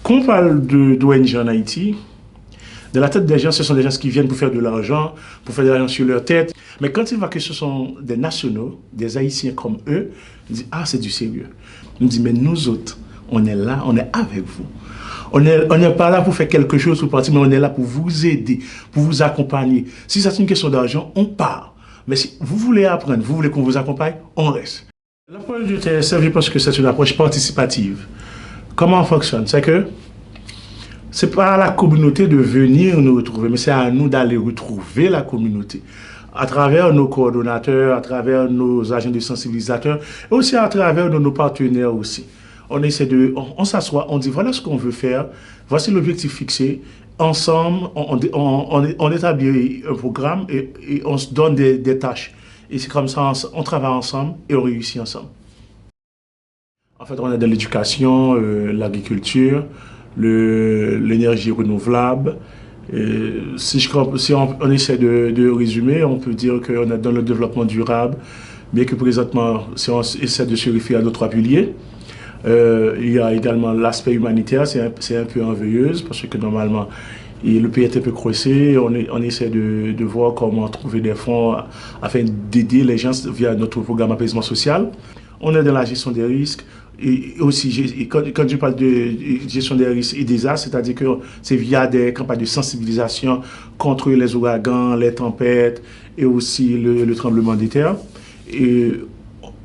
Quand on parle d'ONG en Haïti, dans la tête des gens, ce sont des gens qui viennent pour faire de l'argent, pour faire de l'argent sur leur tête. Mais quand ils voient que ce sont des nationaux, des Haïtiens comme eux, ils disent « Ah, c'est du sérieux ». Ils me disent « Mais nous autres, on est là, on est avec vous. On n'est pas là pour faire quelque chose ou partir, mais on est là pour vous aider, pour vous accompagner. Si c'est une question d'argent, on part. Mais si vous voulez apprendre, vous voulez qu'on vous accompagne, on reste. » L'approche du TSF, je pense que c'est une approche participative. Comment on fonctionne? C'est que c'est pas à la communauté de venir nous retrouver, mais c'est à nous d'aller retrouver la communauté. À travers nos coordonnateurs, à travers nos agents de sensibilisateurs, et aussi à travers nos partenaires aussi. On essaie on s'assoit, on dit voilà ce qu'on veut faire, voici l'objectif fixé. Ensemble, on établit un programme et on se donne des tâches. Et c'est comme ça, on travaille ensemble et on réussit ensemble. En fait, on est dans l'éducation, l'agriculture, l'énergie renouvelable. Si on essaie de résumer, on peut dire qu'on est dans le développement durable, bien que présentement, si on essaie de se référer à nos trois piliers, il y a également l'aspect humanitaire, c'est un peu enveilleuse, parce que normalement, le pays est un peu creusé, on essaie de voir comment trouver des fonds afin d'aider les gens via notre programme apaisement social. On est dans la gestion des risques. Et aussi, quand je parle de gestion des risques et des astres, c'est-à-dire que c'est via des campagnes de sensibilisation contre les ouragans, les tempêtes et aussi le tremblement de terre. Et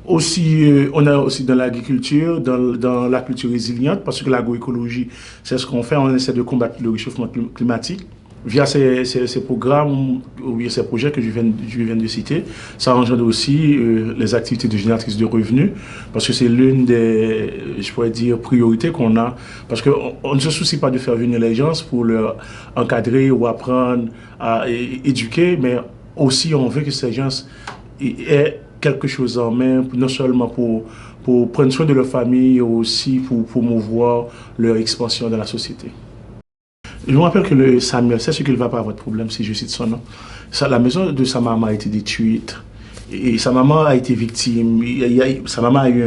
aussi, on a aussi dans l'agriculture, dans la culture résiliente, parce que l'agroécologie, c'est ce qu'on fait, on essaie de combattre le réchauffement climatique. Via ces programmes ou bien ces projets que je viens de citer, ça engendre aussi les activités de génératrices de revenus, parce que c'est l'une des, je pourrais dire, priorités qu'on a, parce qu'on ne se soucie pas de faire venir les gens pour leur encadrer ou apprendre à éduquer, mais aussi on veut que ces gens aient quelque chose en main, non seulement pour prendre soin de leur famille, mais aussi pour promouvoir leur expansion dans la société. Je me rappelle que Samuel, c'est ce qu'il ne va pas avoir de problème si je cite son nom. La maison de sa maman a été détruite et sa maman a été victime. Sa maman a eu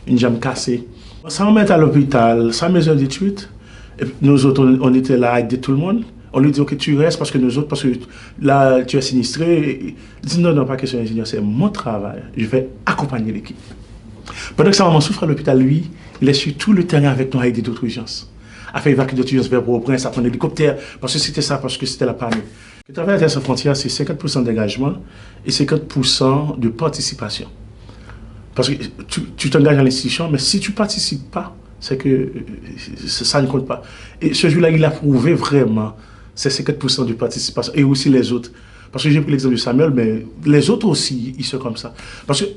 une jambe cassée. Sa maman est à l'hôpital, sa maison est détruite. Et nous autres, on était là à aider tout le monde. On lui dit ok, tu restes parce que nous autres, parce que là, tu es sinistré. Il dit non, pas question d'ingénieur, c'est mon travail. Je vais accompagner l'équipe. Pendant que sa maman souffre à l'hôpital, lui, il est sur tout le terrain avec nous à aider d'autres urgences. A fait évacuer d'autres urgences vers Port-au-Prince, à prendre l'hélicoptère, parce que c'était ça, parce que c'était la panique. Le travail à Terre sans frontières, c'est 50% d'engagement et 50% de participation. Parce que tu t'engages à l'institution, mais si tu ne participes pas, c'est que ça ne compte pas. Et ce jour-là, il a prouvé vraiment ces 50% de participation, et aussi les autres. Parce que j'ai pris l'exemple de Samuel, mais les autres aussi, ils sont comme ça. Parce que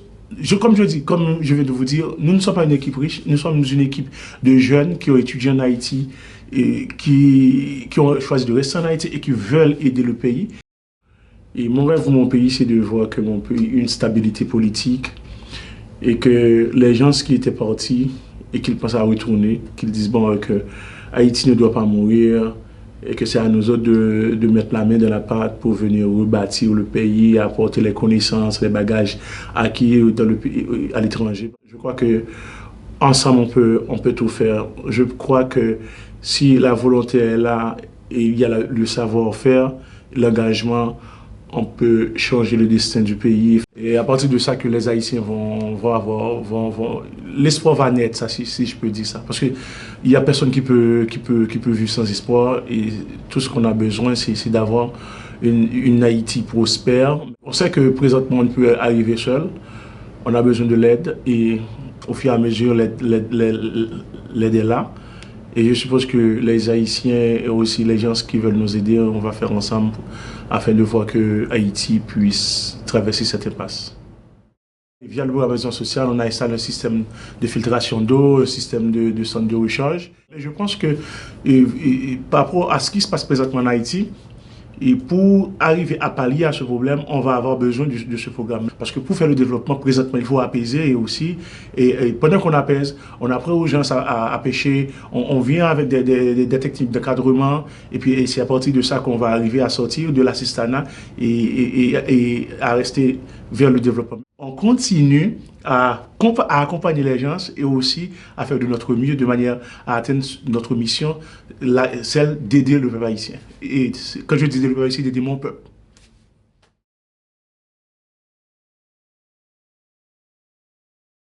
comme je viens de vous dire, nous ne sommes pas une équipe riche, nous sommes une équipe de jeunes qui ont étudié en Haïti et qui ont choisi de rester en Haïti et qui veulent aider le pays. Et mon rêve pour mon pays, c'est de voir que mon pays a une stabilité politique et que les gens qui étaient partis et qu'ils pensent à retourner, qu'ils disent bon, que Haïti ne doit pas mourir, et que c'est à nous autres de mettre la main dans la pâte pour venir rebâtir le pays, apporter les connaissances, les bagages acquis dans le pays, à l'étranger. Je crois que ensemble on peut tout faire. Je crois que si la volonté est là et il y a le savoir-faire, l'engagement, on peut changer le destin du pays. Et à partir de ça que les Haïtiens vont avoir, l'espoir va naître, ça, si je peux dire ça. Parce qu'il n'y a personne qui peut vivre sans espoir. Et tout ce qu'on a besoin, c'est d'avoir une Haïti prospère. On sait que présentement, on ne peut arriver seul. On a besoin de l'aide. Et au fur et à mesure, l'aide est là. Et je suppose que les Haïtiens et aussi les gens qui veulent nous aider, on va faire ensemble afin de voir que Haïti puisse traverser cette impasse. Via le programme Apaisement social, on a installé un système de filtration d'eau, un système de centre de recharge. Et je pense que par rapport à ce qui se passe présentement en Haïti, et pour arriver à pallier à ce problème, on va avoir besoin de ce programme. Parce que pour faire le développement, présentement, il faut apaiser et aussi. Et pendant qu'on apaise, on apprend aux gens à pêcher, on vient avec des techniques d'encadrement. Et puis c'est à partir de ça qu'on va arriver à sortir de l'assistanat et à rester vers le développement. On continue à accompagner les gens et aussi à faire de notre mieux de manière à atteindre notre mission, celle d'aider le peuple haïtien. Et quand je dis aider le peuple haïtien, d'aider mon peuple.